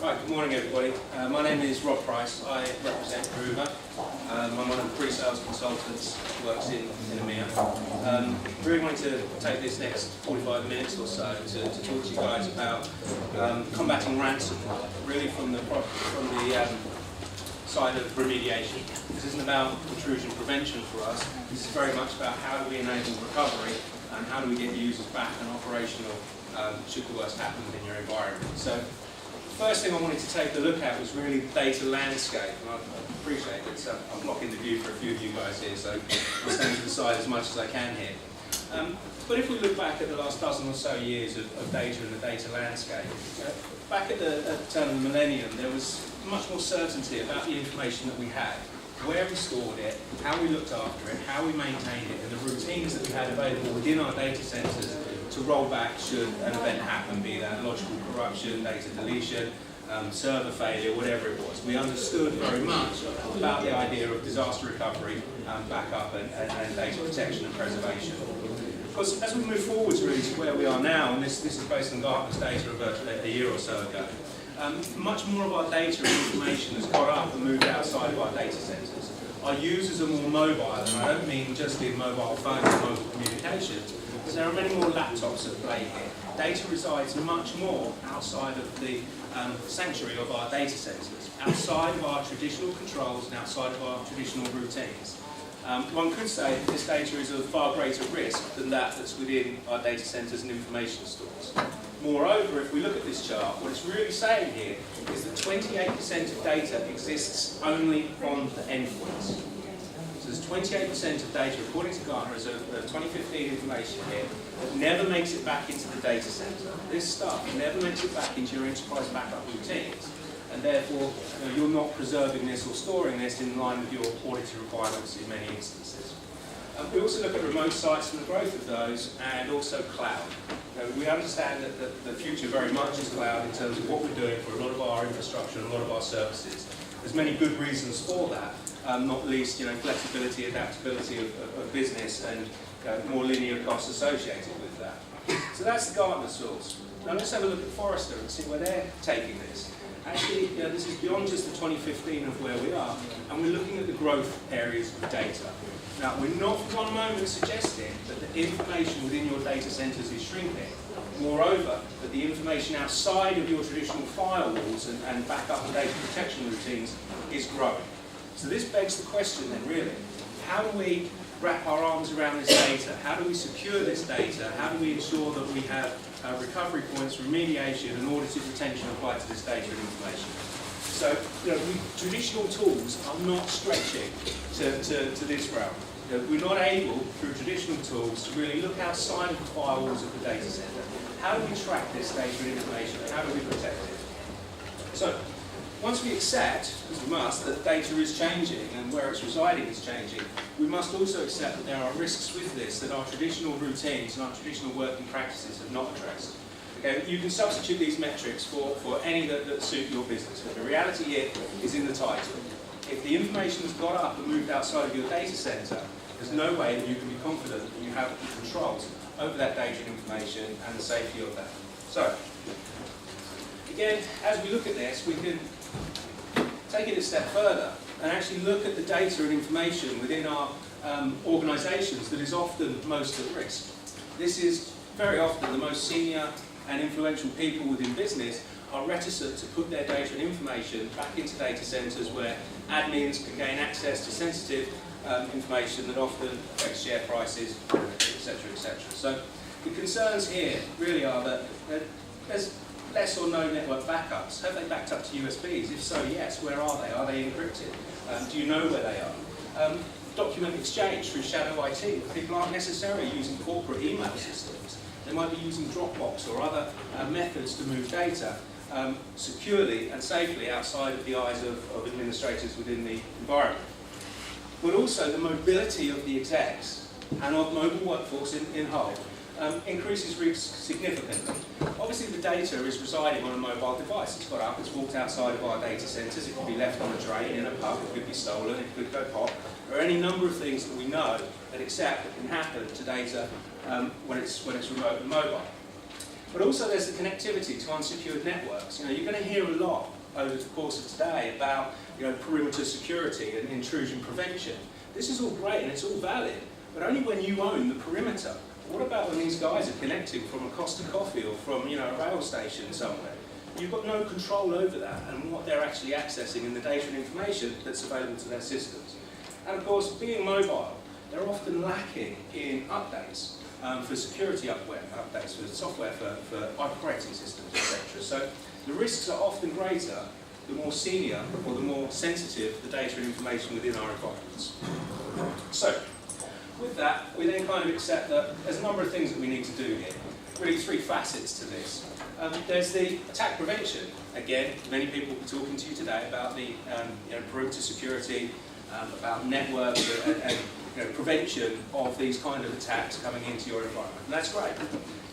Hi, good morning everybody. My name is Rob Price. I represent Druva. I'm one of the pre-sales consultants who works in EMEA. Really wanted to take this next 45 minutes or so to talk to you guys about combating ransom, really from the side of remediation. This isn't about intrusion prevention for us. This is very much about how do we enable recovery and how do we get users back and operational should the worst happen within your environment. So the first thing I wanted to take a look at was really the data landscape. And I appreciate that I'm blocking the view for a few of you guys here, so I'll stand to the side as much as I can here. But if we look back at the last dozen or so years of data in the data landscape, back at the turn of the millennium, there was much more certainty about the information that we had, where we stored it, how we looked after it, how we maintained it, and the routines that we had available within our data centers to roll back should an event happen, be that logical corruption, data deletion, server failure, whatever it was. We understood very much about the idea of disaster recovery, backup, and data protection and preservation. Because as we move forwards really to where we are now, and this is based on Gartner's data of a year or so ago, much more of our data and information has got up and moved outside of our data centers. Our users are more mobile, and I don't mean just in mobile phones and mobile communications, because there are many more laptops at play here. Data resides much more outside of the sanctuary of our data centers, outside of our traditional controls and outside of our traditional routines. One could say that this data is of far greater risk than that's within our data centers and information stores. Moreover, if we look at this chart, what it's really saying here is that 28% of data exists only on the endpoints. So there's 28% of data, according to Gartner, as of 2015 information here, that never makes it back into the data center. This stuff never makes it back into your enterprise backup routines, and therefore you're not preserving this or storing this in line with your auditing requirements in many instances. We also look at remote sites and the growth of those, and also cloud. We understand that the future very much is cloud in terms of what we're doing for a lot of our infrastructure and a lot of our services. There's many good reasons for that, not least flexibility, adaptability of business, and more linear costs associated with that. So that's the Gartner source. Now let's have a look at Forrester and see where they're taking this. Actually, this is beyond just the 2015 of where we are, and we're looking at the growth areas of data. Now, we're not for one moment suggesting that the information within your data centers is shrinking. Moreover, that the information outside of your traditional firewalls and backup and data protection routines is growing. So this begs the question then, really, how do we wrap our arms around this data? How do we secure this data? How do we ensure that we have recovery points, remediation, and audited retention applied to this data and information? So, traditional tools are not stretching to this realm. We're not able, through traditional tools, to really look outside of the firewalls of the data center. How do we track this data and information? How do we protect it? So, once we accept, as we must, that data is changing and where it's residing is changing, we must also accept that there are risks with this that our traditional routines and our traditional working practices have not addressed. Okay, you can substitute these metrics for any that suit your business, but the reality here is in the title. If the information has got up and moved outside of your data center, there's no way that you can be confident that you have the controls over that data and information and the safety of that. So, again, as we look at this, we can take it a step further and actually look at the data and information within our organizations that is often most at risk. This is very often the most senior and influential people within business are reticent to put their data and information back into data centers where admins can gain access to sensitive information that often affects share prices, etc., etc. So the concerns here really are that there's less or no network backups. Have they backed up to USBs? If so, yes. Where are they? Are they encrypted? Do you know where they are? Document exchange through shadow IT. People aren't necessarily using corporate email systems. They might be using Dropbox or other methods to move data securely and safely outside of the eyes of administrators within the environment. But also the mobility of the execs and of mobile workforce in whole increases risk significantly. Obviously the data is residing on a mobile device. It's got up, it's walked outside of our data centers, it could be left on a drain in a pub, it could be stolen, it could go pop. There are any number of things that we know that accept that can happen to data when it's remote and mobile. But also there's the connectivity to unsecured networks. You're going to hear a lot over the course of today about perimeter security and intrusion prevention. This is all great and it's all valid, but only when you own the perimeter. What about when these guys are connecting from a Costa Coffee or from a rail station somewhere? You've got no control over that and what they're actually accessing and the data and information that's available to their systems. And of course, being mobile, they're often lacking in updates for security updates, for software, for operating systems, etc. So the risks are often greater the more senior or the more sensitive the data and information within our environments. So, with that, we then kind of accept that there's a number of things that we need to do here. Really 3 facets to this. There's the attack prevention. Again, many people will be talking to you today about the perimeter security, about networks and prevention of these kind of attacks coming into your environment. And that's great.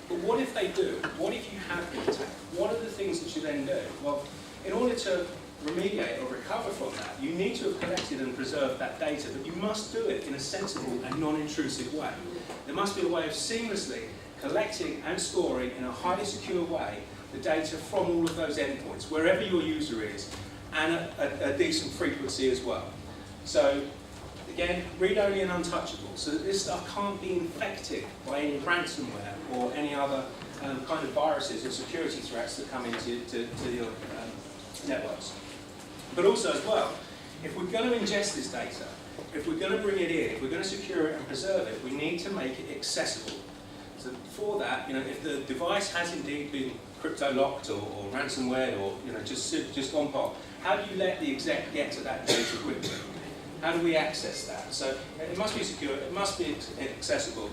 But what if they do? What if you have been attacked? What are the things that you then do? Well, in order to remediate or recover from that, you need to have collected and preserved that data, but you must do it in a sensible and non-intrusive way. There must be a way of seamlessly collecting and storing in a highly secure way the data from all of those endpoints, wherever your user is, and a decent frequency as well. So, again, read-only and untouchable, so that this stuff can't be infected by any ransomware or any other kind of viruses or security threats that come into your networks. But also as well, if we're going to ingest this data, if we're going to bring it in, if we're going to secure it and preserve it, we need to make it accessible. So for that, if the device has indeed been crypto-locked or ransomware or just gone pop, how do you let the exec get to that data quickly? How do we access that? So it must be secure, it must be accessible.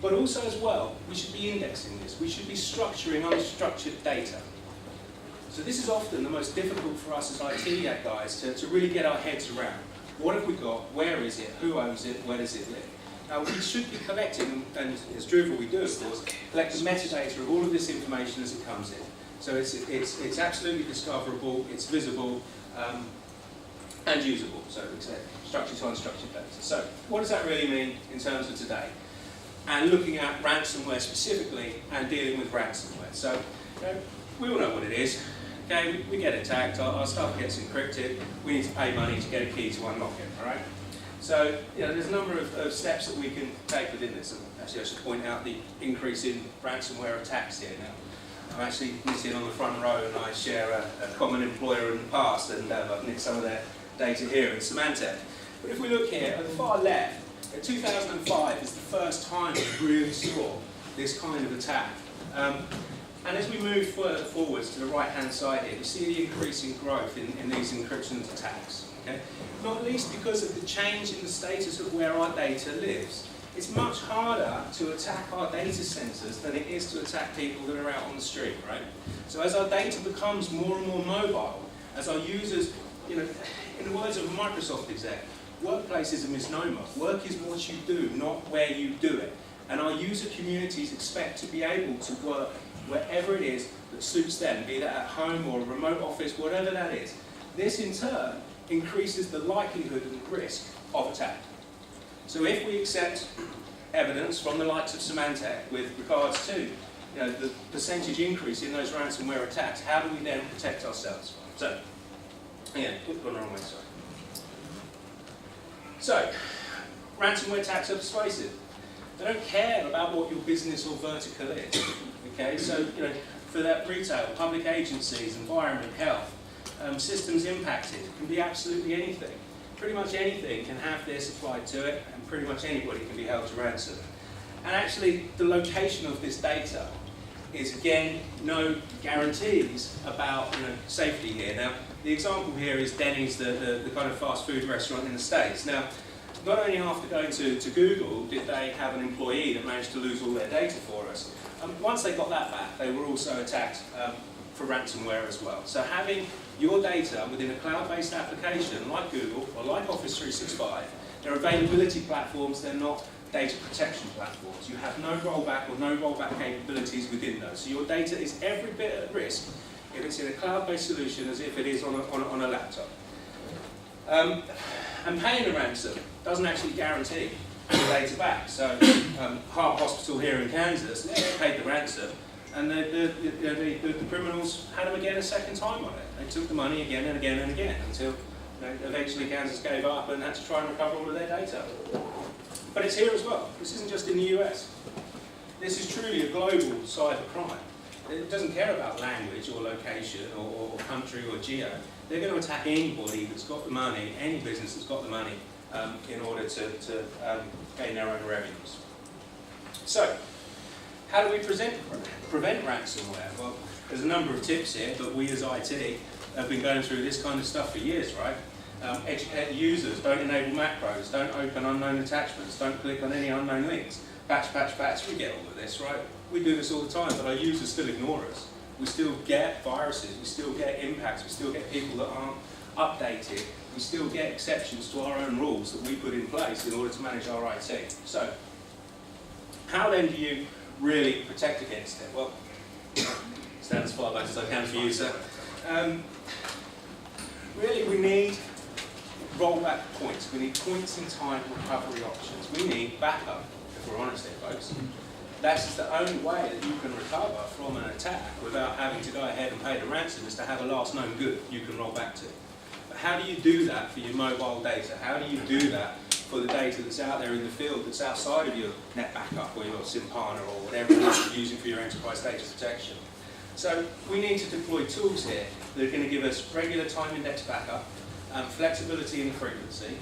But also as well, we should be indexing this. We should be structuring unstructured data. So this is often the most difficult for us as IT guys to really get our heads around. What have we got? Where is it? Who owns it? Where does it live? Now we should be collecting, and as Druva we do of course, collect the metadata of all of this information as it comes in. So it's absolutely discoverable, it's visible, and usable. So it's structured to unstructured data. So what does that really mean in terms of today? And looking at ransomware specifically and dealing with ransomware. So we all know what it is. Okay, we get attacked, our stuff gets encrypted, we need to pay money to get a key to unlock it, all right? So, there's a number of steps that we can take within this. And actually, I should point out the increase in ransomware attacks here now. I'm actually sitting on the front row and I share a common employer in the past, and I've nicked some of their data here in Symantec. But if we look here, at the far left, 2005 is the first time we really saw this kind of attack. And as we move further forwards to the right-hand side here, we see the increasing growth in these encryption attacks. Okay? Not least because of the change in the status of where our data lives. It's much harder to attack our data centers than it is to attack people that are out on the street, right? So as our data becomes more and more mobile, as our users, in the words of a Microsoft exec, workplace is a misnomer. Work is what you do, not where you do it. And our user communities expect to be able to work wherever it is that suits them, be that at home or a remote office, whatever that is. This in turn increases the likelihood and risk of attack. So if we accept evidence from the likes of Symantec with regards to the percentage increase in those ransomware attacks, how do we then protect ourselves? So, again, gone the wrong way, sorry. So, ransomware attacks are persuasive. They don't care about what your business or vertical is. Okay, so for that retail, public agencies, environment, health, systems impacted, can be absolutely anything. Pretty much anything can have this applied to it, and pretty much anybody can be held to ransom. And actually, the location of this data is, again, no guarantees about safety here. Now, the example here is Denny's, the kind of fast food restaurant in the States. Now, not only after going to Google did they have an employee that managed to lose all their data for us, once they got that back, they were also attacked for ransomware as well. So having your data within a cloud-based application like Google or like Office 365, they're availability platforms, they're not data protection platforms. You have no rollback or no rollback capabilities within those. So your data is every bit at risk if it's in a cloud-based solution as if it is on a laptop. And paying a ransom doesn't actually guarantee the data back. So Hart Hospital here in Kansas, they paid the ransom, And the criminals had them again a second time on it. They took the money again and again and again until eventually Kansas gave up and had to try and recover all of their data. But it's here as well. This isn't just in the US. This is truly a global cyber crime. It doesn't care about language or location or country or geo. They're going to attack anybody that's got the money, any business that's got the money, in order to gain their own revenues. So, how do we prevent ransomware? Well, there's a number of tips here, but we as IT have been going through this kind of stuff for years, right? Educate the users, don't enable macros, don't open unknown attachments, don't click on any unknown links. Patch, patch, patch, we get all of this, right? We do this all the time, but our users still ignore us. We still get viruses, we still get impacts, we still get people that aren't updated, we still get exceptions to our own rules that we put in place in order to manage our IT. So, how then do you really protect against it? Well, stand as far back as I can for you, sir. Really, we need rollback points. We need points in time recovery options. We need backup, if we're honest here, folks. That's the only way that you can recover from an attack without having to go ahead and pay the ransom, is to have a last known good you can roll back to. But how do you do that for your mobile data? How do you do that for the data that's out there in the field that's outside of your net backup or your Simpana or whatever it is you're using for your enterprise data protection? So we need to deploy tools here that are going to give us regular time index backup, flexibility in the frequency,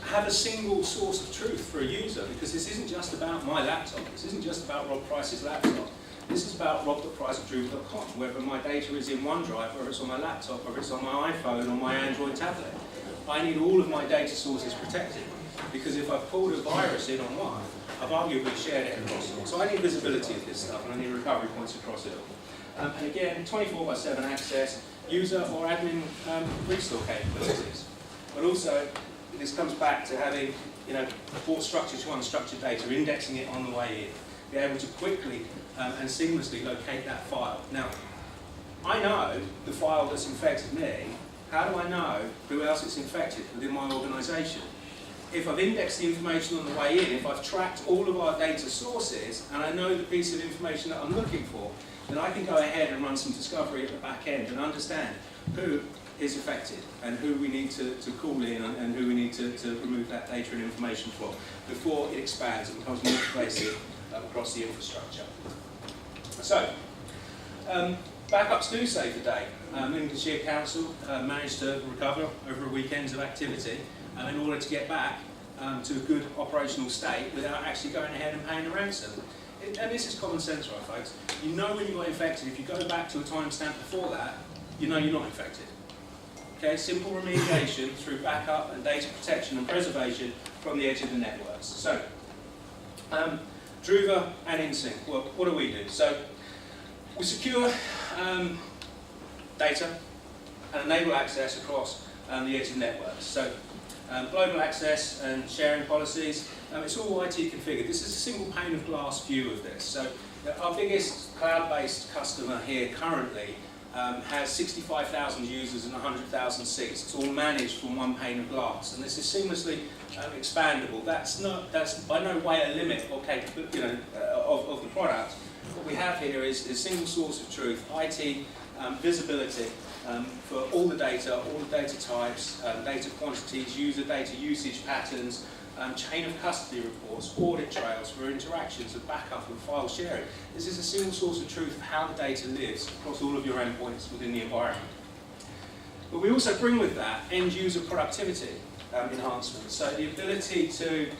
have a single source of truth for a user, because this isn't just about my laptop, this isn't just about Rob Price's laptop, this is about rob.price@druva.com, whether my data is in OneDrive, or it's on my laptop, or it's on my iPhone, or my Android tablet. I need all of my data sources protected, because if I've pulled a virus in on one, I've arguably shared it across all. So I need visibility of this stuff, and I need recovery points across it all. And again, 24/7 access, user or admin restore capabilities. But also, this comes back to having, both structured to unstructured data, indexing it on the way in, be able to quickly and seamlessly locate that file. Now, I know the file that's infected me. How do I know who else it's infected within my organisation? If I've indexed the information on the way in, if I've tracked all of our data sources, and I know the piece of information that I'm looking for, then I can go ahead and run some discovery at the back end and understand who is affected and who we need to call in and who we need to remove that data and information from before it expands and becomes more pervasive across the infrastructure. So, backups do save the day. Lincolnshire Council managed to recover over a weekend of activity in order to get back to a good operational state without actually going ahead and paying a ransom. And this is common sense, right, folks? You know when you got infected. If you go back to a timestamp before that, you know you're not infected. Okay, simple remediation through backup and data protection and preservation from the edge of the networks. So, Druva and InSync, well, what do we do? So, we secure data and enable access across the edge of networks. So, global access and sharing policies, it's all IT configured. This is a single pane of glass view of this. So, our biggest cloud-based customer here currently has 65,000 users and 100,000 seats. It's all managed from one pane of glass, and this is seamlessly expandable. That's by no way a limit or capability, of the product. What we have here is a single source of truth, IT visibility for all the data types, data quantities, user data usage patterns, chain of custody reports, audit trails for interactions and backup and file sharing. This is a single source of truth of how the data lives across all of your endpoints within the environment. But we also bring with that end user productivity enhancements. So the ability to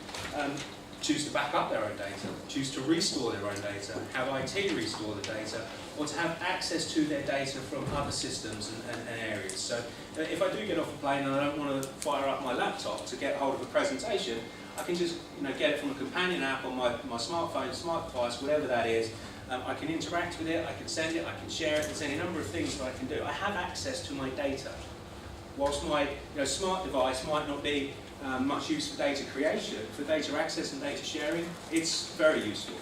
choose to back up their own data, choose to restore their own data, have IT restore the data, or to have access to their data from other systems and areas. So if I do get off a plane and I don't want to fire up my laptop to get hold of a presentation, I can just get it from a companion app on my smartphone, smart device, whatever that is. I can interact with it, I can send it, I can share it. There's any number of things that I can do. I have access to my data. Whilst my smart device might not be much use for data creation, for data access and data sharing, it's very useful.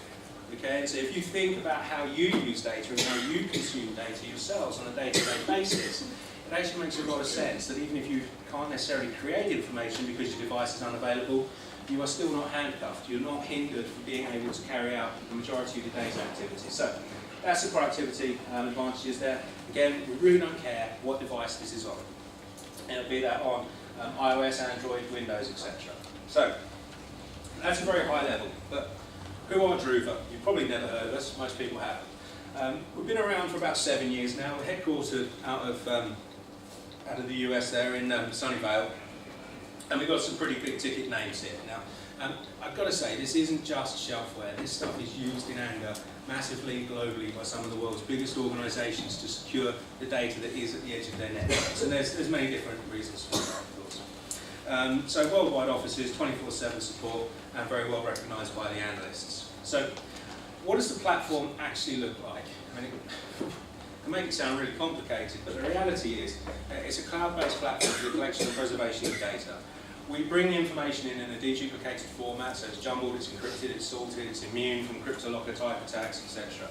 Okay, and so if you think about how you use data and how you consume data yourselves on a day-to-day basis, it actually makes a lot of sense that even if you can't necessarily create information because your device is unavailable, you are still not handcuffed, you're not hindered from being able to carry out the majority of your day's activity. So, that's the productivity advantages there. Again, we really don't care what device this is on. It'll be that on iOS, Android, Windows, etc. So, that's a very high level. But who are Druva? You've probably never heard of us, most people haven't. We've been around for about 7 years now. We're headquartered out of the US there in Sunnyvale. And we've got some pretty big ticket names here. Now, I've got to say, this isn't just shelfware. This stuff is used in anger massively globally by some of the world's biggest organisations to secure the data that is at the edge of their networks. And there's many different reasons for that, of course. So worldwide offices, 24/7 support, and very well recognised by the analysts. So what does the platform actually look like? I mean, it can make it sound really complicated, but the reality is it's a cloud-based platform for the collection and preservation of data. We bring information in a deduplicated format, so it's jumbled, it's encrypted, it's sorted, it's immune from cryptolocker type attacks, etc.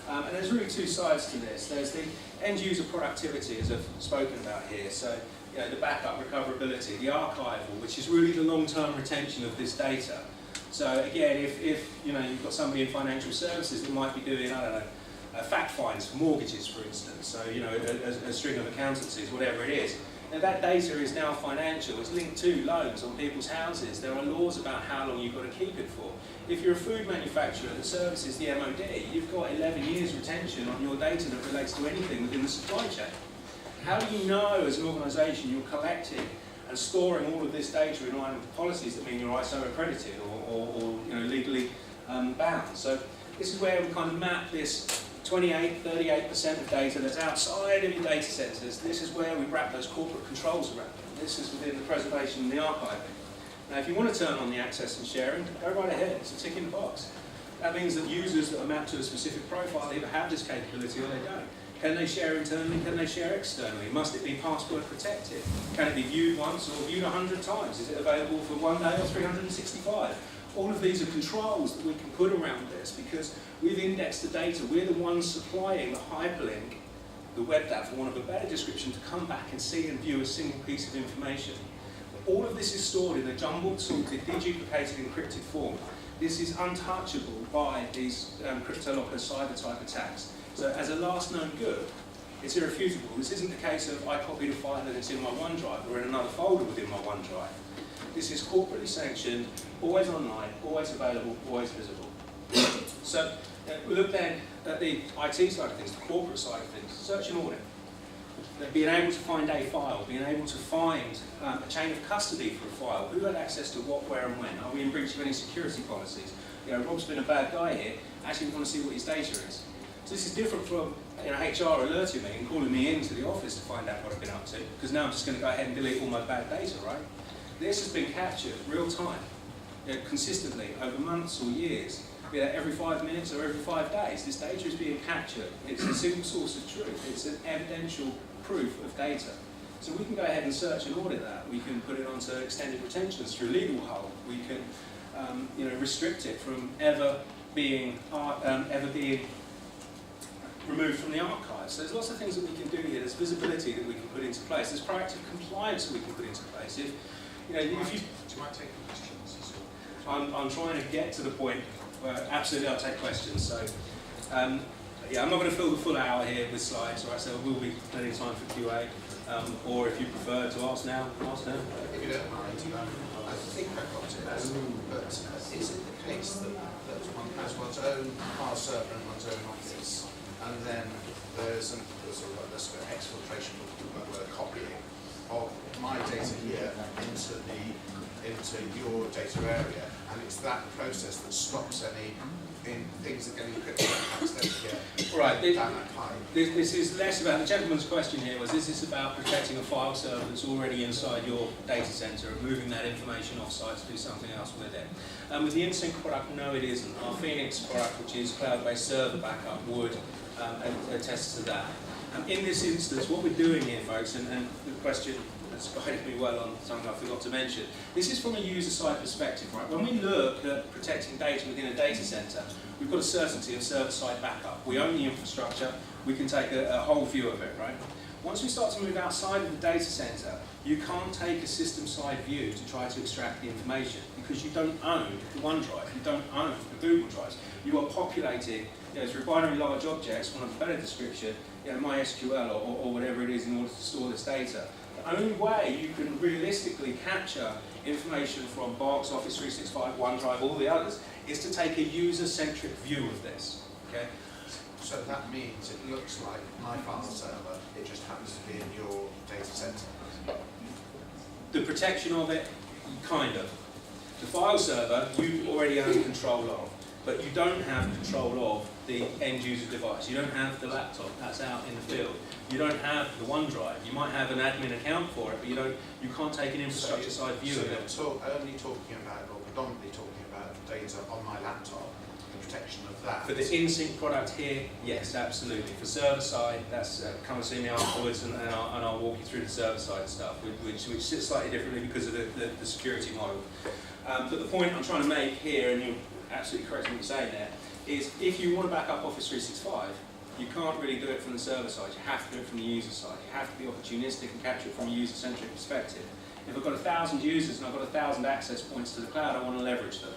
And there's really two sides to this. There's the end-user productivity, as I've spoken about here. So, you know, the backup recoverability, the archival, which is really the long-term retention of this data. So again, if you know, you've got somebody in financial services that might be doing, I don't know, fact finds for mortgages, for instance, so you know, a string of accountancies, whatever it is. Now that data is now financial, it's linked to loans on people's houses. There are laws about how long you've got to keep it for. If you're a food manufacturer that services the MOD, you've got 11 years retention on your data that relates to anything within the supply chain. How do you know as an organisation you're collecting and storing all of this data in line with policies that mean you're ISO accredited or you know, legally bound? So this is where we kind of map this 38% of data that's outside of your data centres. This is where we wrap those corporate controls around it. This is within the preservation and the archiving. Now, if you want to turn on the access and sharing, go right ahead. It's a tick in the box. That means that users that are mapped to a specific profile either have this capability or they don't. Can they share internally? Can they share externally? Must it be password protected? Can it be viewed once or viewed 100 times? Is it available for 1 day or 365? All of these are controls that we can put around this because we've indexed the data. We're the ones supplying the hyperlink, the web data, for want of a better description, to come back and see and view a single piece of information. All of this is stored in a jumbled, sorted, deduplicated, encrypted form. This is untouchable by these cryptolocker cyber type attacks. So as a last known good, it's irrefutable. This isn't the case of I copied a file and it's in my OneDrive or in another folder within my OneDrive. This is corporately sanctioned, always online, always available, always visible. So we look then at the IT side of things, the corporate side of things, search and audit. Being able to find a file, being able to find a chain of custody for a file, who had access to what, where and when. Are we in breach of any security policies? You know, Rob's been a bad guy here, actually we want to see what his data is. So this is different from HR alerting me and calling me into the office to find out what I've been up to, because now I'm just going to go ahead and delete all my bad data, right? This has been captured real time, consistently over months or years, be that every 5 minutes or every 5 days. This data is being captured. It's a single source of truth. It's an evidential proof of data. So we can go ahead and search and audit that. We can put it onto extended retentions through legal hold. We can restrict it from ever being removed from the archive. So there's lots of things that we can do here. There's visibility that we can put into place. There's proactive compliance that we can put into place. If you, do you mind taking questions? I'm trying to get to the point where absolutely I'll take questions. So yeah, I'm not going to fill the full hour here with slides, right? So there will be plenty of time for QA. Or if you prefer to ask now, ask now. If you don't mind, I think I've got it, but is it the case that one has one's own file server and one's own office, and then there's an exfiltration of copying of my data here into your data area, and it's that process that stops any things that get encrypted accidentally right. down that pipe. This is less about, the gentleman's question here was, is this about protecting a file server that's already inside your data center and moving that information off-site to do something else with it? With the InSync product, no it isn't. Our Phoenix product, which is cloud-based server backup, would attest to that. In this instance, what we're doing here, folks, and the question that's guided me well on something I forgot to mention, this is from a user-side perspective, right? When we look at protecting data within a data center, we've got a certainty of server-side backup. We own the infrastructure, we can take a whole view of it, right? Once we start to move outside of the data center, you can't take a system-side view to try to extract the information because you don't own the OneDrive, you don't own the Google Drives. You are populating through binary large objects, one of a better description, MySQL or whatever it is in order to store this data. The only way you can realistically capture information from Box, Office 365, OneDrive, all the others, is to take a user-centric view of this. Okay? So that means it looks like my file server, it just happens to be in your data center. The protection of it, kind of. The file server, you already own control of, but you don't have control of the end user device. You don't have the laptop, that's out in the field. You don't have the OneDrive. You might have an admin account for it, but you can't take an infrastructure side view of it. So you're only talking about, or predominantly talking about data on my laptop, the protection of that. For the InSync product here, yes, absolutely. For Serverside, that's come and see me afterwards, and I'll walk you through the Serverside stuff, which sits slightly differently because of the security model. But the point I'm trying to make here, and you're absolutely correct in what you're saying there, is if you want to back up Office 365, you can't really do it from the server side. You have to do it from the user side. You have to be opportunistic and capture it from a user-centric perspective. If I've got 1,000 users and I've got 1,000 access points to the cloud, I want to leverage them.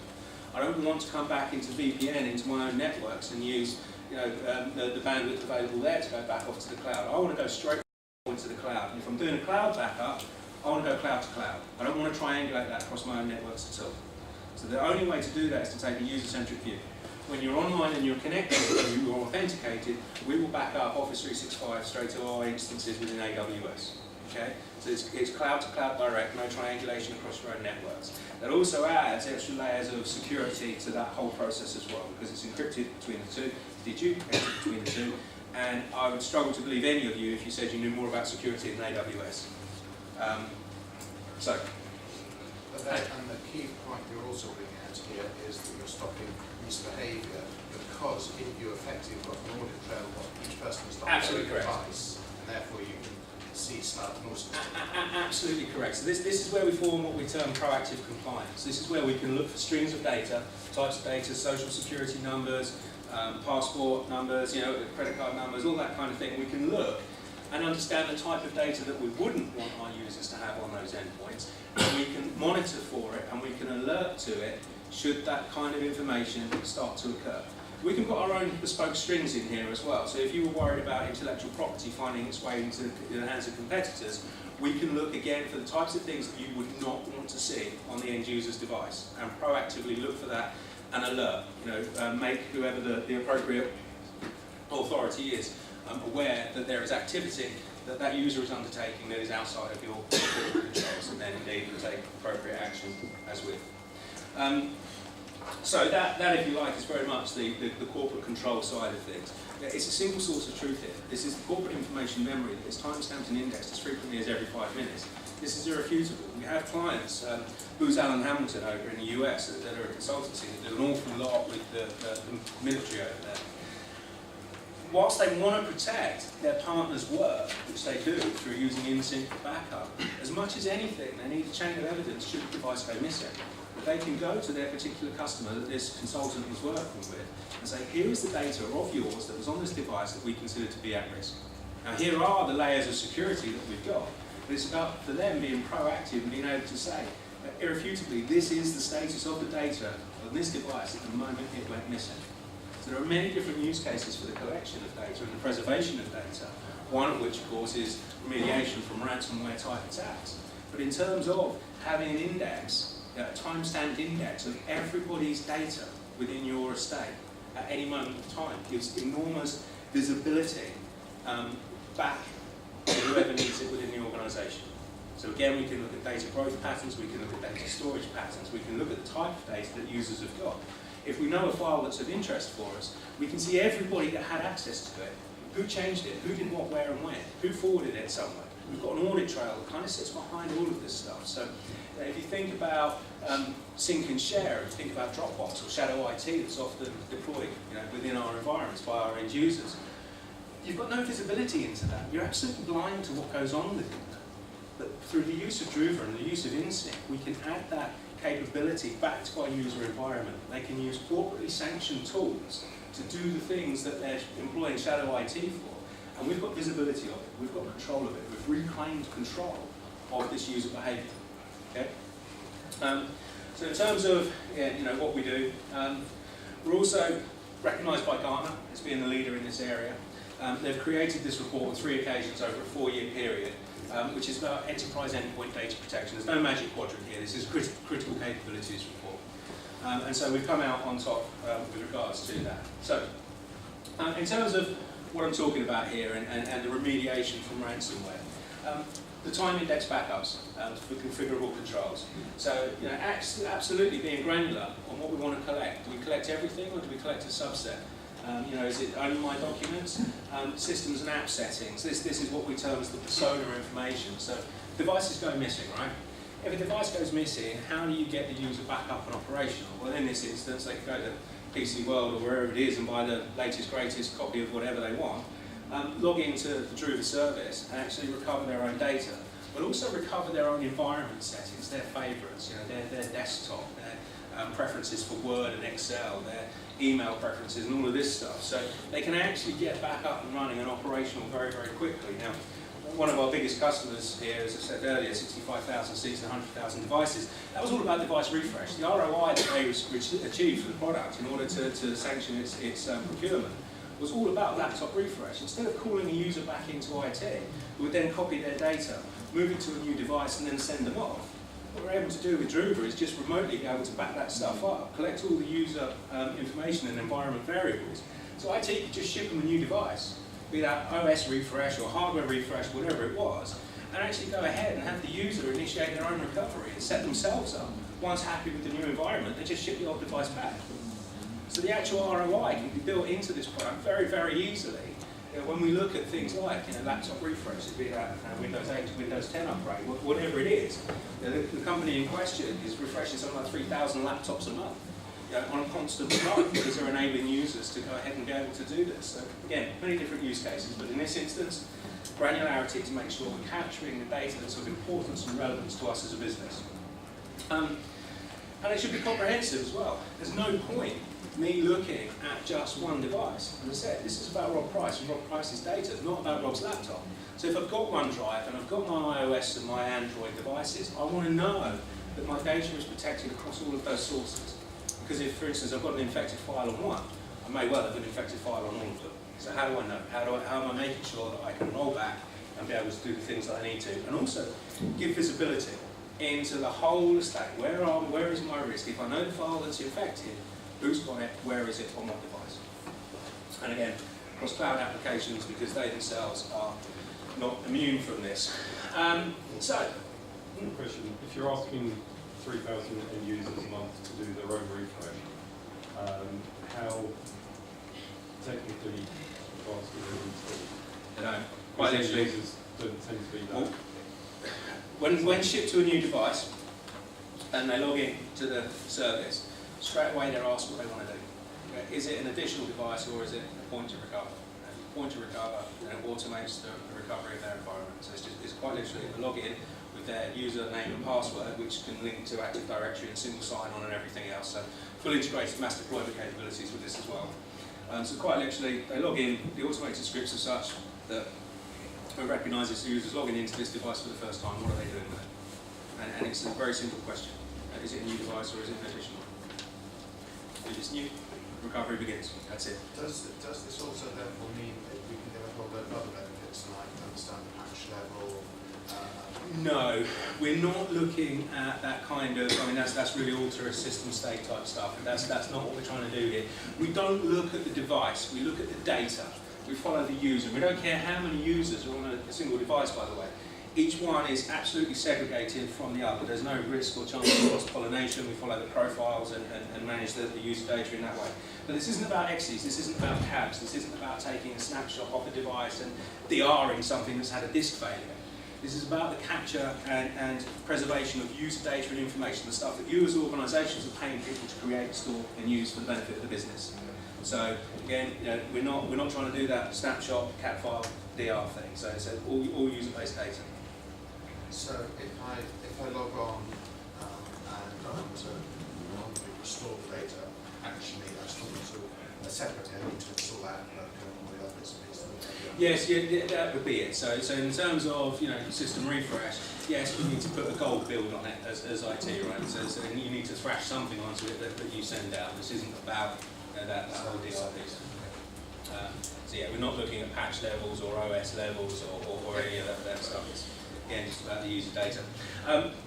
I don't want to come back into VPN, into my own networks, and use the bandwidth available there to go back off to the cloud. I want to go straight into the cloud. And if I'm doing a cloud backup, I want to go cloud to cloud. I don't want to triangulate that across my own networks at all. So the only way to do that is to take a user-centric view. When you're online and you're connected and you are authenticated, we will back up Office 365 straight to our instances within AWS. Okay? So it's cloud to cloud direct, no triangulation across your own networks. That also adds extra layers of security to that whole process as well, because it's encrypted between the two, encrypted between the two, and I would struggle to believe any of you if you said you knew more about security than AWS. And the key point you're also bringing out here is that you're stopping misbehaviour, because if you effectively got an audit trail of what each person has done on their device, and therefore you can see stuff and also... Absolutely correct. So this is where we form what we term proactive compliance. This is where we can look for strings of data, types of data, social security numbers, passport numbers, credit card numbers, all that kind of thing. We can look and understand the type of data that we wouldn't want our users to have on those endpoints, and we can monitor for it and we can alert to it should that kind of information start to occur. We can put our own bespoke strings in here as well. So if you were worried about intellectual property finding its way into the hands of competitors, we can look again for the types of things that you would not want to see on the end user's device and proactively look for that and alert, make whoever the appropriate authority is aware that there is activity that user is undertaking that is outside of your controls, and then indeed will take appropriate action as with. So that, if you like, is very much the corporate control side of things. It's a single source of truth here. This is the corporate information memory that is timestamped and indexed as frequently as every 5 minutes. This is irrefutable. We have clients, Booz Allen Hamilton over in the US, that are a consultancy that do an awful lot with the military over there. Whilst they want to protect their partner's work, which they do through using InSync for backup, as much as anything, they need a chain of evidence should the device go missing. They can go to their particular customer that this consultant was working with and say, here is the data of yours that was on this device that we consider to be at risk. Now here are the layers of security that we've got, but it's about for them being proactive and being able to say, irrefutably, this is the status of the data on this device at the moment it went missing. So there are many different use cases for the collection of data and the preservation of data, one of which, of course, is remediation from ransomware type attacks. But in terms of having an index, a timestamped index of everybody's data within your estate at any moment of time gives enormous visibility back to whoever needs it within the organisation. So again, we can look at data growth patterns, we can look at data storage patterns, we can look at the type of data that users have got. If we know a file that's of interest for us, we can see everybody that had access to it, who changed it, who did what, where and when, who forwarded it somewhere. We've got an audit trail that kind of sits behind all of this stuff. So if you think about sync and share, if you think about Dropbox or Shadow IT that's often deployed within our environments by our end users, you've got no visibility into that. You're absolutely blind to what goes on within that. But through the use of Druva and the use of InSync, we can add that capability back to our user environment. They can use corporately sanctioned tools to do the things that they're employing Shadow IT for. And we've got visibility of it, we've got control of it, we've reclaimed control of this user behaviour. Okay? So in terms of what we do, we're also recognised by Gartner as being the leader in this area. They've created this report on 3 occasions over a 4-year period, which is about enterprise endpoint data protection. There's no magic quadrant here. This is a critical capabilities report. And so we've come out on top with regards to that. So, in terms of what I'm talking about here and the remediation from ransomware, the time index backups for configurable controls. So, absolutely being granular on what we want to collect. Do we collect everything or do we collect a subset? Is it only my documents? Systems and app settings. This is what we term as the persona information. So devices go missing, right? If a device goes missing, how do you get the user back up and operational? Well, in this instance, they can go to PC World or wherever it is and buy the latest, greatest copy of whatever they want, log into the Druva service and actually recover their own data, but also recover their own environment settings, their favourites, their desktop, their preferences for Word and Excel, their email preferences and all of this stuff. So they can actually get back up and running and operational very, very quickly. Now, one of our biggest customers here, as I said earlier, 65,000 seats and 100,000 devices, that was all about device refresh. The ROI that they achieved for the product in order to sanction its procurement was all about laptop refresh. Instead of calling a user back into IT, we would then copy their data, move it to a new device and then send them off. What we're able to do with Druva is just remotely be able to back that stuff up, collect all the user information and environment variables. So IT could just ship them a new device, be that OS refresh or hardware refresh, whatever it was, and actually go ahead and have the user initiate their own recovery and set themselves up. Once happy with the new environment, they just ship the old device back. So the actual ROI can be built into this product very, very easily. When we look at things like laptop refresh, be that Windows 8 to Windows 10 upgrade, whatever it is, the company in question is refreshing something like 3,000 laptops a month on a constant flow because they're enabling users to go ahead and be able to do this. So again, many different use cases, but in this instance, granularity to make sure we're capturing the data that's of importance and relevance to us as a business. And it should be comprehensive as well. There's no point me looking at just one device. As I said, this is about Rob Price and Rob Price's data, it's not about Rob's laptop. So if I've got OneDrive and I've got my iOS and my Android devices, I want to know that my data is protected across all of those sources. Because if, for instance, I've got an infected file on one, I may well have an infected file on all of them. So how do I know? How am I making sure that I can roll back and be able to do the things that I need to? And also give visibility into the whole estate. Where is my risk? If I know the file that's infected, who's got it, where is it, on what device? And again, across cloud applications, because they themselves are not immune from this. Question, if you're asking 3,000 end users a month to do their own refresh, how technically advanced do they need to be? Quite literally, users don't tend to be that. When shipped to a new device, and they log in to the service, straight away they're asked what they want to do. Is it an additional device or is it a point to recover? Point to recover automates the recovery of their environment. So it's quite literally a login with their username and password, which can link to Active Directory and single sign-on and everything else. So full integrated mass deployment capabilities with this as well. So quite literally, they log in, the automated scripts are such that it recognises the user's logging into this device for the first time, what are they doing with it? And it's a very simple question. Is it a new device or is it an additional? If it's new, recovery begins. That's it. Does this also therefore mean that we can get a whole load of other benefits, like understand the patch level? No, we're not looking at that kind of, that's really alter a system state type stuff, and that's not what we're trying to do here. We don't look at the device, we look at the data. We follow the user. We don't care how many users are on a single device, by the way. Each one is absolutely segregated from the other. There's no risk or chance of cross-pollination. We follow the profiles and manage the user data in that way. But this isn't about exes, this isn't about cabs, this isn't about taking a snapshot of the device and DRing something that's had a disk failure. This is about the capture and preservation of user data and information, the stuff that you as organisations are paying people to create, store and use for the benefit of the business. So again, we're not trying to do that snapshot, cat file, DR thing. So it's all user-based data. So if I log on and I want to restore the data, actually I still need to separately I need to install that and all the other bits and pieces. Yes, yeah, that would be it. So in terms of system refresh, yes, you need to put a gold build on it as IT, right? So you need to thrash something onto it that you send out. This isn't about that whole deal piece. So yeah, we're not looking at patch levels or OS levels or any of that stuff. It's again just about the user data.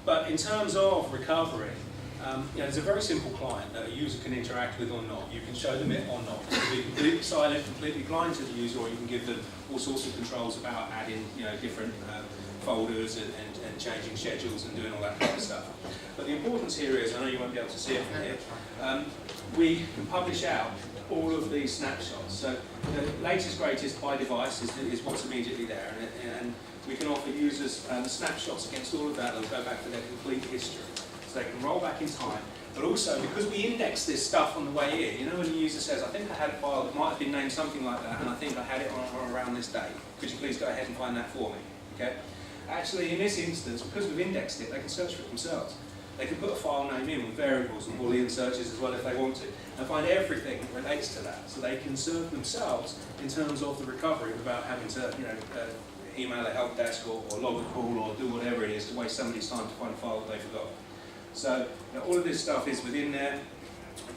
But in terms of recovery, there's a very simple client that a user can interact with or not. You can show them it or not. It can be completely silent, completely blind to the user, or you can give them all sorts of controls about adding different folders and changing schedules and doing all that kind of stuff. But the importance here is, I know you won't be able to see it from here, we can publish out all of these snapshots. So the latest, greatest by device is what's immediately there, and we can offer users snapshots against all of that that will go back to their complete history. So they can roll back in time, but also because we index this stuff on the way in, when the user says, I think I had a file that might have been named something like that, and I think I had it on around this date. Could you please go ahead and find that for me? Okay? Actually, in this instance, because we've indexed it, they can search for it themselves. They can put a file name in with variables and Boolean searches as well if they want to, and find everything that relates to that. So they can serve themselves in terms of the recovery without having to, email a help desk or log a call or do whatever it is to waste somebody's time to find a file that they forgot. So all of this stuff is within there.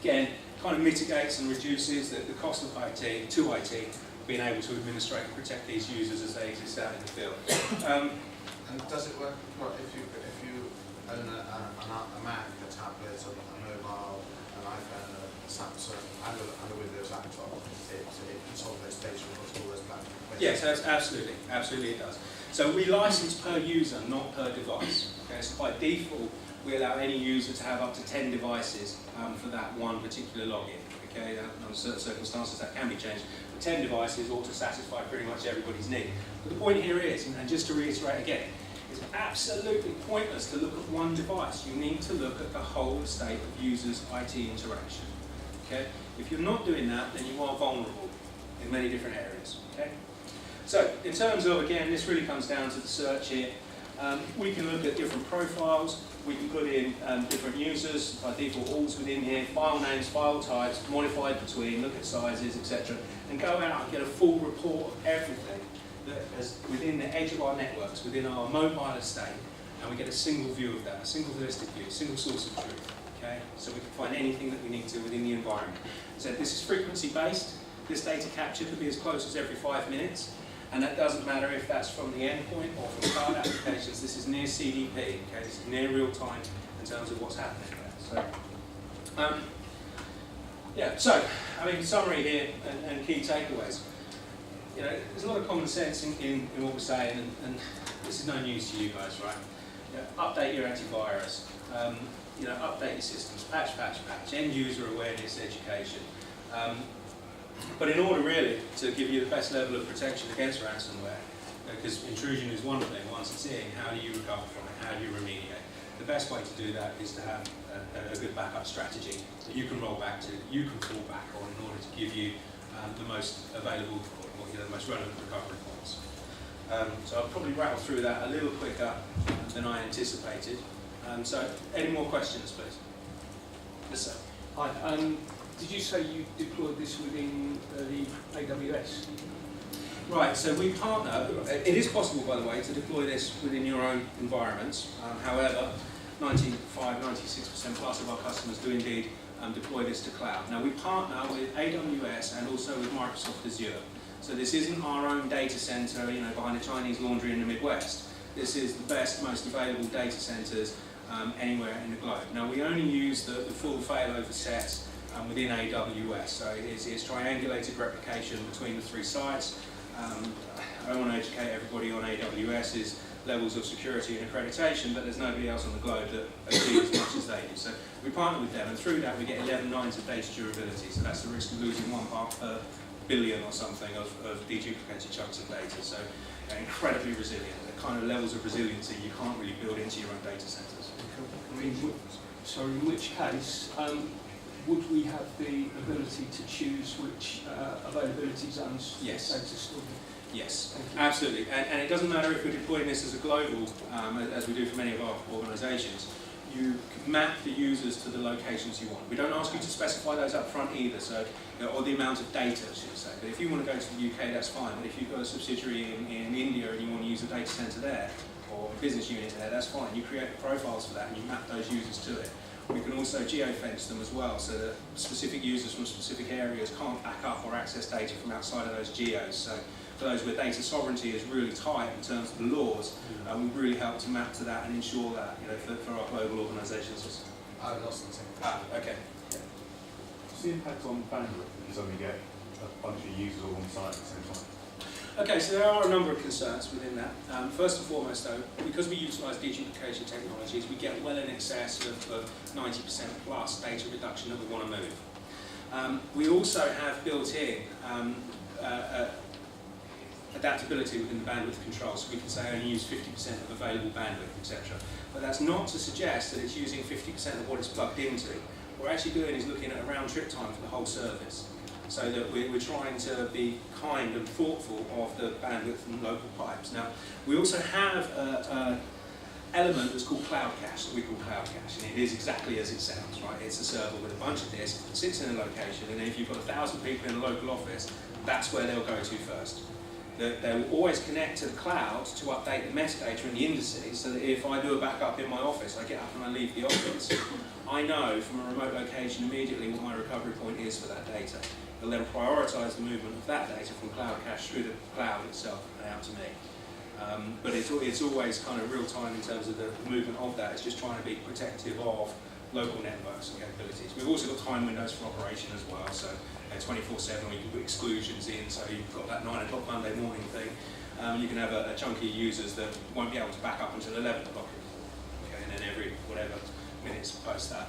Again, kind of mitigates and reduces the cost of IT to IT, being able to administrate and protect these users as they exist out in the field. And does it work if you own a Mac, a tablet, a mobile, an iPhone, a Samsung, and a Windows laptop? It consolidates data across all those platforms. Yes, absolutely it does. So we license per user, not per device. Okay, so by default, we allow any user to have up to 10 devices for that one particular login. Okay, under certain circumstances that can be changed. But 10 devices ought to satisfy pretty much everybody's need. But the point here is, and just to reiterate again, it's absolutely pointless to look at one device. You need to look at the whole estate of users' IT interaction. Okay? If you're not doing that, then you are vulnerable in many different areas. Okay? So, in terms of, again, this really comes down to the search here. We can look at different profiles. We can put in different users, by default alls within here, file names, file types, modified between, look at sizes, etc. And go out and get a full report of everything that is within the edge of our networks, within our mobile estate, and we get a single view of that, a single holistic view, a single source of truth. Okay? So we can find anything that we need to within the environment. So this is frequency based. This data capture could be as close as every 5 minutes. And that doesn't matter if that's from the endpoint or from cloud applications. This is near CDP, okay? This is near real time in terms of what's happening there. So, summary here and key takeaways. There's a lot of common sense in what we're saying, and this is no news to you guys, right? Update your antivirus, update your systems, patch, end user awareness, education. But in order really to give you the best level of protection against ransomware, because intrusion is one thing, once it's in, how do you recover from it, how do you remediate? The best way to do that is to have a good backup strategy that you can roll back to, you can fall back on in order to give you the most available, or the most relevant recovery points. So I'll probably rattle through that a little quicker than I anticipated. So any more questions, please? Yes, sir. Hi. Did you say you deployed this within the AWS? Right, so we partner, it is possible by the way to deploy this within your own environments. However, 95–96% plus of our customers do indeed deploy this to cloud. Now we partner with AWS and also with Microsoft Azure. So this isn't our own data center, behind a Chinese laundry in the Midwest. This is the best, most available data centers anywhere in the globe. Now we only use the full failover sets within AWS, so it's triangulated replication between the 3 sites. I want to educate everybody on AWS's levels of security and accreditation, but there's nobody else on the globe that achieves as much as they do. So we partner with them, and through that we get 11 nines of data durability, so that's the risk of losing 1 part per billion or something of deduplicated chunks of data. So incredibly resilient, the kind of levels of resiliency you can't really build into your own data centers. So in which case, would we have the ability to choose which availability zones Yes. data stored? Yes, absolutely. And it doesn't matter if we're deploying this as a global, as we do for many of our organisations. You can map the users to the locations you want. We don't ask you to specify those up front either, so or the amount of data, should I say. But if you want to go to the UK, that's fine. But if you've got a subsidiary in India and you want to use a data centre there, or a business unit there, that's fine. You create the profiles for that and you map those users to it. We can also geofence them as well, so that specific users from specific areas can't back up or access data from outside of those geos. So for those where data sovereignty is really tight in terms of the laws, we really help to map to that and ensure that, for our global organisations. I lost the thing. Okay. What's the impact on bandwidth if you suddenly get a bunch of users all on site at the same time? Okay, so there are a number of concerns within that. First and foremost though, because we utilise deduplication technologies, we get well in excess of 90% plus data reduction that we want to move. We also have built in adaptability within the bandwidth control, so we can say only use 50% of available bandwidth, etc. But that's not to suggest that it's using 50% of what it's plugged into. What we're actually doing is looking at a round trip time for the whole service, so that we're trying to be kind and thoughtful of the bandwidth and local pipes. Now, we also have an element that's called cloud cache, that we call cloud cache, and it is exactly as it sounds, right? It's a server with a bunch of disks that sits in a location, and if you've got 1,000 people in a local office, that's where they'll go to first. They will always connect to the cloud to update the metadata and the indices, so that if I do a backup in my office, I get up and I leave the office, I know from a remote location immediately what my recovery point is for that data. It'll then prioritise the movement of that data from cloud cache through the cloud itself and out to me. But it's always kind of real time in terms of the movement of that. It's just trying to be protective of local networks and capabilities. We've also got time windows for operation as well, so 24/7 we can put exclusions in, so you've got that 9 o'clock Monday morning thing. You can have a chunky of users that won't be able to back up until 11 o'clock, okay, and then every whatever minutes post that.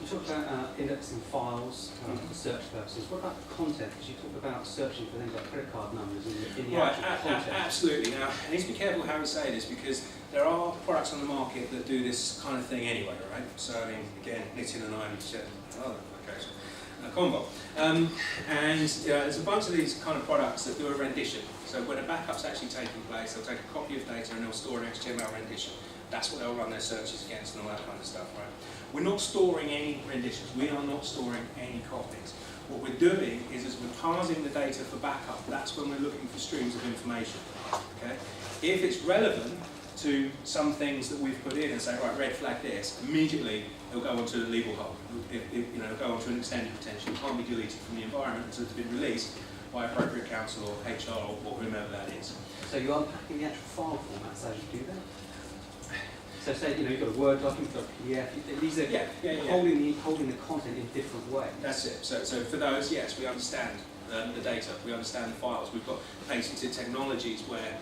You talked about indexing files for search purposes. What about content? Because you talked about searching for things like credit card numbers in the actual content. Absolutely. Now, I need to be careful how we say this, because there are products on the market that do this kind of thing anyway, right? So, I mean, again, Nitin and I said, Convo. And there's a bunch of these kind of products that do a rendition. So when a backup's actually taking place, they'll take a copy of data and they'll store an HTML rendition. That's what they'll run their searches against and all that kind of stuff, right? We're not storing any renditions. We are not storing any copies. What we're doing is we're parsing the data for backup. That's when we're looking for streams of information, okay? If it's relevant to some things that we've put in and say, right, red flag this, immediately it'll go onto the legal hold. It'll go onto an extended retention. It can't be deleted from the environment until it's been released by appropriate counsel or HR or whomever that is. So you're unpacking the actual file formats as you do that? So say, you've got a Word document, you've got a PDF, these are holding the content in different ways. That's it. So for those, yes, we understand the data, we understand the files. We've got patented technologies where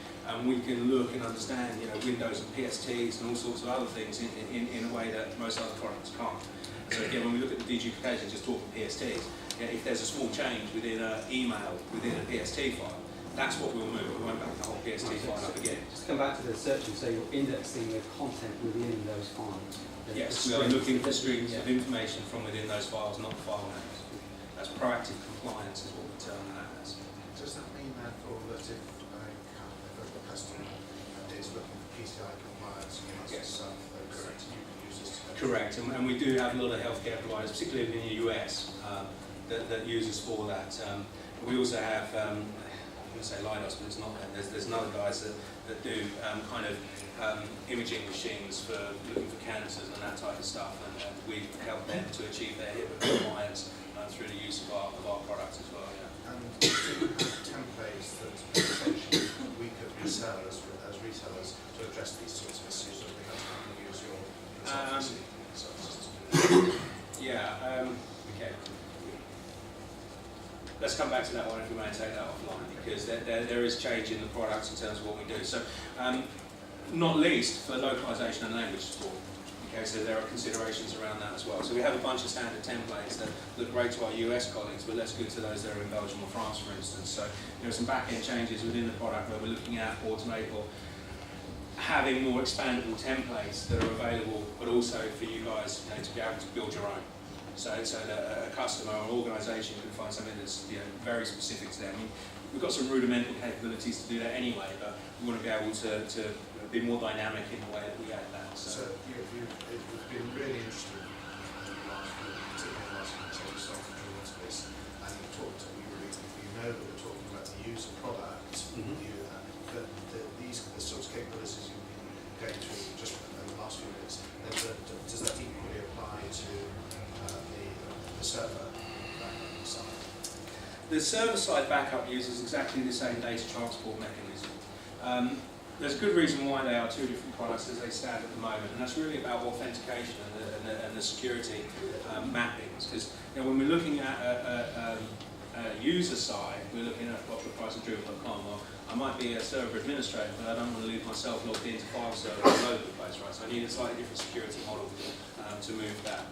we can look and understand, Windows and PSTs and all sorts of other things in a way that most other products can't. So again, when we look at the deduplication, just talking PSTs, if there's a small change within an email, within a PST file, that's what we'll move. We won't back the whole PST file up again. Just come back to the searching, so you're indexing the content within those files. Yes, we are looking for streams of information from within those files, not file names. That's proactive compliance is what we term that as. Does that mean therefore that if a customer is looking for PCI compliance and wants to serve correct users to Correct, and we do have a lot of healthcare providers, particularly in the US, that use us for that. We also have, I'm going to say LIDARs, but it's not them. There's another guys that do kind of imaging machines for looking for cancers and that type of stuff, and we help them to achieve their HIPAA compliance through the use of our products as well. Yeah. And do you have templates that potentially we could resell as resellers to address these sorts of issues, or we have to use your consultancy services? Yeah, okay. Let's come back to that one if we may take that offline, because there is change in the products in terms of what we do. So, not least for localization and language support. Okay, so there are considerations around that as well. So we have a bunch of standard templates that look great to our US colleagues, but less good to those that are in Belgium or France, for instance. So there are some back-end changes within the product where we're looking at automate or having more expandable templates that are available, but also for you guys to be able to build your own. So that a customer or organisation can find something that's very specific to them. I mean, we've got some rudimental capabilities to do that anyway, but we want to be able to be more dynamic in the way that we add that. So it's been really interesting in the last few, particularly in the last few years, started to draw into this, and you know that we're talking about the user product, the sorts of capabilities you've been going through just in the last few minutes, does that equally apply to The server-side backup uses exactly the same data transport mechanism. There's a good reason why they are two different products as they stand at the moment, and that's really about authentication and the security mappings. Because when we're looking at a user side, we're looking at what the price of Druva.com. Well, I might be a server administrator, but I don't want to leave myself logged into file servers all over the place, right? So I need a slightly different security model to move that.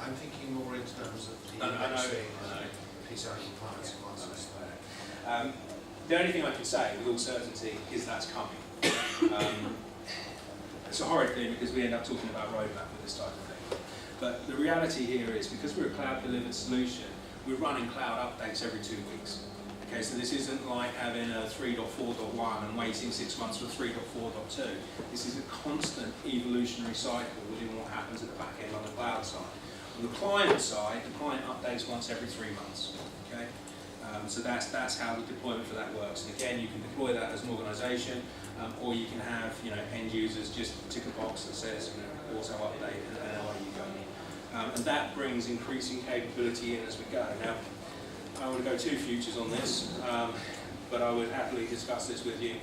I'm thinking more in terms of the indexing and PCI compliance and ones. The only thing I can say with all certainty is that's coming. It's a horrid thing because we end up talking about roadmap with this type of thing. But the reality here is because we're a cloud-delivered solution, we're running cloud updates every 2 weeks. Okay, so this isn't like having a 3.4.1 and waiting 6 months for 3.4.2. This is a constant evolutionary cycle within what happens at the back end on the cloud side. On the client side, the client updates once every 3 months. Okay, so that's how the deployment for that works. And again, you can deploy that as an organisation, or you can have end users just tick a box that says auto update and away you go. And that brings increasing capability in as we go. Now, I want to go 2 futures on this, but I would happily discuss this with you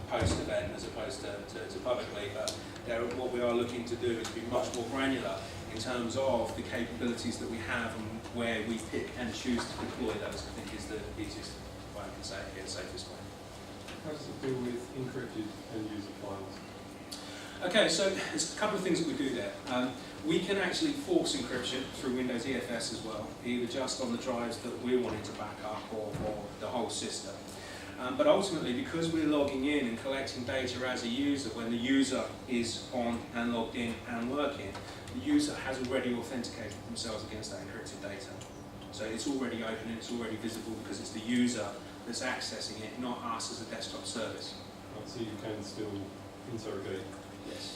post-event as opposed to publicly. But what we are looking to do is be much more granular in terms of the capabilities that we have and where we pick and choose to deploy those. I think is the easiest way I can say it here, the safest way. How does it deal with encrypted end-user files? Okay, so there's a couple of things that we do there. We can actually force encryption through Windows EFS as well, either just on the drives that we're wanting to back up or the whole system. But ultimately, because we're logging in and collecting data as a user, when the user is on and logged in and working, the user has already authenticated themselves against that encrypted data. So it's already open and it's already visible because it's the user that's accessing it, not us as a desktop service. Right, so you can still interrogate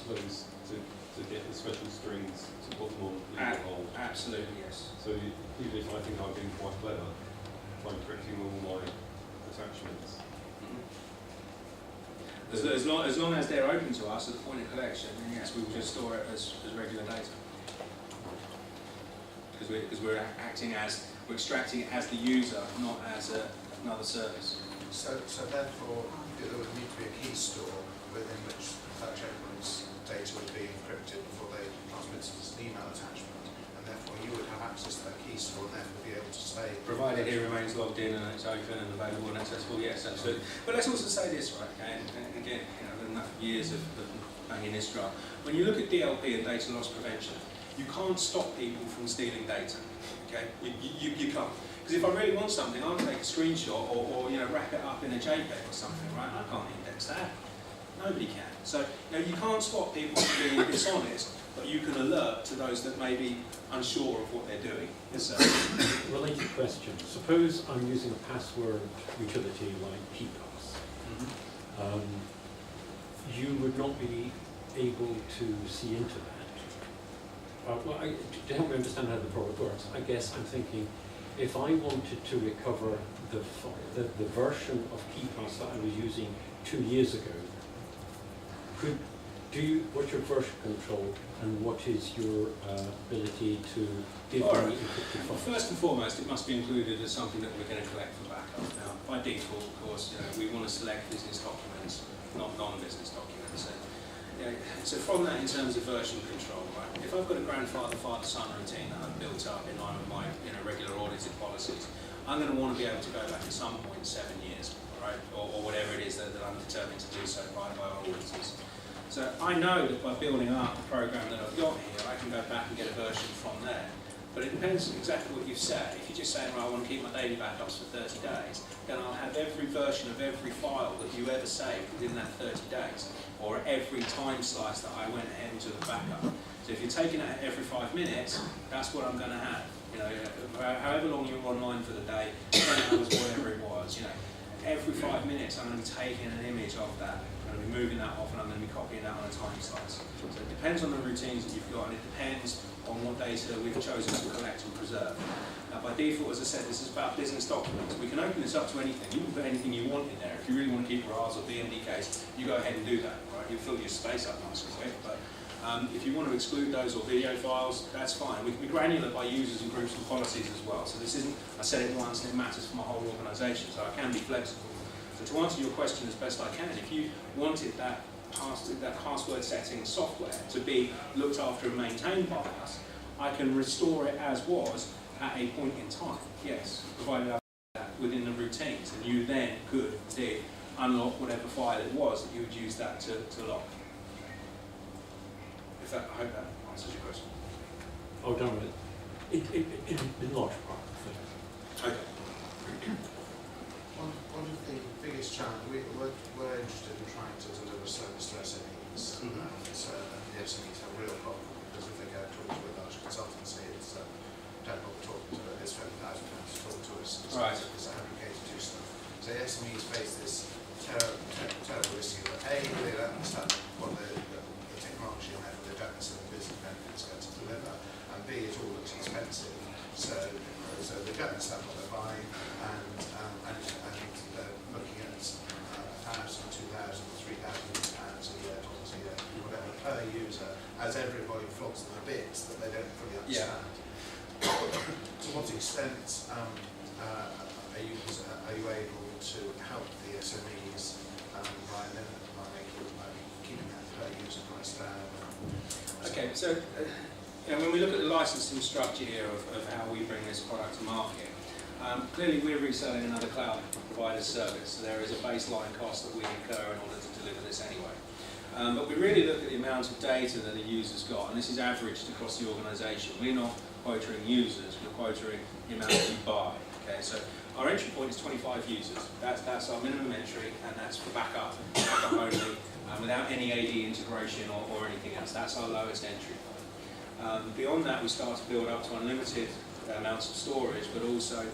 those to get the special strings to put them on legal hold. Absolutely, yes. So even if I think I'm being quite clever by encrypting all my attachments. As long as they're open to us at the point of collection, then yes, we will just store it as regular data. Because we're extracting it as the user, not as another service. So therefore, there would need to be a key store within which that checkpoint's data would be encrypted before they transmit it as an email attachment, and therefore you would have access to that key store and therefore be able to say... Provided it remains logged in and it's open and available and accessible, yes, absolutely. But let's also say this, right, okay, and again, I've had enough years of banging this drum. When you look at DLP and data loss prevention, you can't stop people from stealing data, okay? You can't. Because if I really want something, I'll take a screenshot or wrap it up in a JPEG or something, right? I can't index that. Nobody can. So you can't stop people from being dishonest, but you can alert to those that may be unsure of what they're doing. Yes, sir. Related question. Suppose I'm using a password utility like KeyPass. You would not be able to see into that. To help me understand how the product works, I guess I'm thinking, if I wanted to recover the version of KeyPass that I was using 2 years ago, what's your version control and what is your ability to give me encrypted files? First and foremost, it must be included as something that we're going to collect for backup. Now, by default, of course, we want to select business documents, not non-business documents. So from that, in terms of version control, right? If I've got a grandfather, father-son routine that I've built up in line with my regular audited policies, I'm going to want to be able to go back at some point 7 years, right? Or whatever it is that I'm determined to do so by our auditors. So I know that by building up the program that I've got here, I can go back and get a version from there. But it depends exactly what you've said. If you're just saying, well, I want to keep my daily backups for 30 days, then I'll have every version of every file that you ever saved within that 30 days, or every time slice that I went ahead and took a backup. So if you're taking it every 5 minutes, that's what I'm going to have. However long you're online for the day, 10 hours, whatever it was, every 5 minutes I'm going to be taking an image of that. I'm going to be moving that off and I'm going to be copying that on a time slice. So it depends on the routines that you've got, and it depends on what data we've chosen to collect and preserve. Now by default, as I said, this is about business documents. We can open this up to anything. You can put anything you want in there. If you really want to keep RARs or BMD case, you go ahead and do that, right? You fill your space up nice and quick, but If you want to exclude those or video files, that's fine. We can be granular by users and groups and policies as well. So this isn't, I said it once and it matters for my whole organisation, so I can be flexible. So to answer your question as best I can, if you wanted that password setting software to be looked after and maintained by us, I can restore it as was at a point in time, yes, provided I that within the routines, and you then could indeed unlock whatever file it was that you would use that to lock. I hope that answers your question. Oh, don't it? In large part. Okay. One of the biggest challenges, we're interested in trying to deliver service to SMEs. So the SMEs have a real problem because if they go talk to a large consultancy, it's don't bother talking to it, it's £20,000 to talk to us. Right. It's 100k to do stuff. So the SMEs face this terrible issue that A, they don't understand what the technology on it, they don't understand the business benefits going to deliver, and B, it all looks expensive. So they don't understand what they're buying, and they're looking at £1,000, £2,000, £3,000 a year, whatever per user, as everybody flogs them a bit that they don't fully understand. To what extent are you able to help the SMEs by keeping that per user price down? Okay, so when we look at the licensing structure here of how we bring this product to market, clearly we're reselling another cloud provider's service, so there is a baseline cost that we incur in order to deliver this anyway. But we really look at the amount of data that a user's got, and this is averaged across the organisation. We're not quoting users, we're quoting the amount that you buy. Okay, so our entry point is 25 users. That's our minimum entry, and that's for backup only, without any AD integration or anything else. That's our lowest entry point. Beyond that, we start to build up to unlimited amounts of storage, but also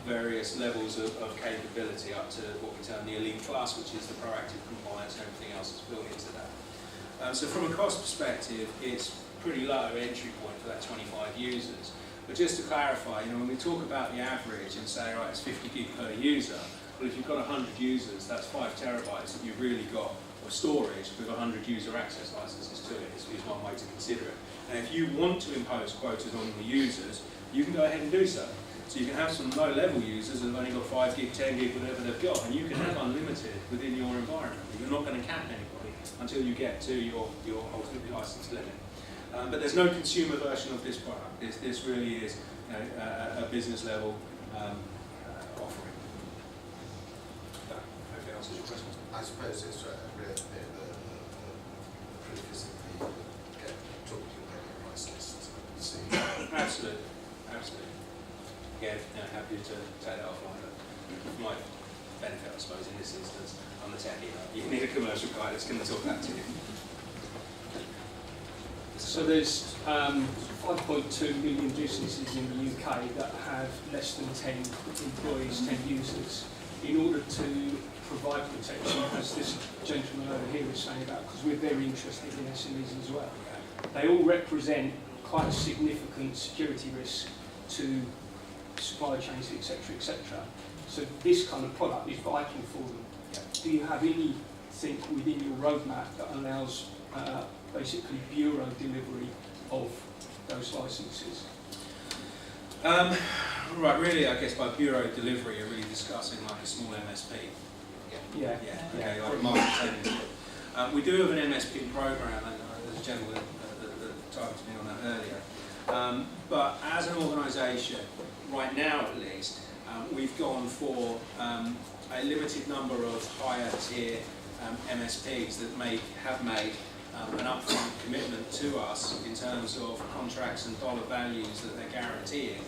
various levels of capability up to what we term the Elite Plus, which is the proactive compliance and everything else that's built into that. So from a cost perspective, it's pretty low entry point for that 25 users. But just to clarify, when we talk about the average and say, right, it's 50 gig per user, well, if you've got 100 users, that's 5 terabytes that you've really got of storage with 100 user access licenses to it, is one way to consider it. And if you want to impose quotas on the users, you can go ahead and do so. So you can have some low-level users that have only got 5 gig, 10 gig, whatever they've got, and you can have unlimited within your environment. You're not going to cap anybody until you get to your ultimately licensed limit. But there's no consumer version of this product. This really is a business level offering. That hopefully answers your question. I suppose it's really the proof is in the talk to your price list and see. Absolutely. Again, happy to take that offline. But my benefit, I suppose, in this instance, I'm the techie. You need a commercial guy that's going to talk that to you. So there's 5.2 million businesses in the UK that have less than 10 employees, 10 users. In order to provide protection, as this gentleman over here is saying about, because we're very interested in SMEs as well, they all represent quite a significant security risk to supply chains, etc., etc. So this kind of product is vital for them. Do you have anything within your roadmap that allows basically bureau delivery of those licenses? Right, really, I guess by bureau delivery, you're really discussing like a small MSP. Yeah. Okay, like a market. We do have an MSP program, and there's a gentleman that talked to me on that earlier. But as an organisation, right now at least, we've gone for a limited number of higher tier MSPs that have made an upfront commitment to us in terms of contracts and dollar values that they're guaranteeing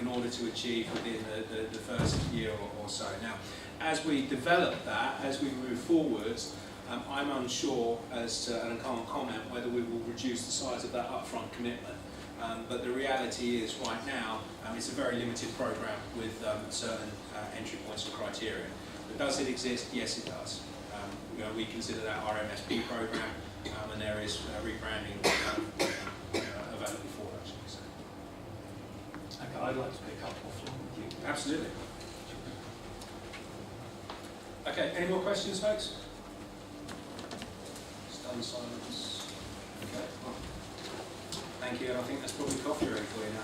in order to achieve within the first year or so. Now, as we develop that, as we move forwards, I'm unsure as to, and I can't comment whether we will reduce the size of that upfront commitment. But the reality is, right now, it's a very limited program with certain entry points and criteria. But does it exist? Yes, it does. We consider that our MSP program, and there is rebranding available for it, actually. So. Okay, I'd like to pick up offline with you. Absolutely. Okay, any more questions, folks? Stunned silence. Okay, well, thank you, and I think that's probably coffee ready for you now.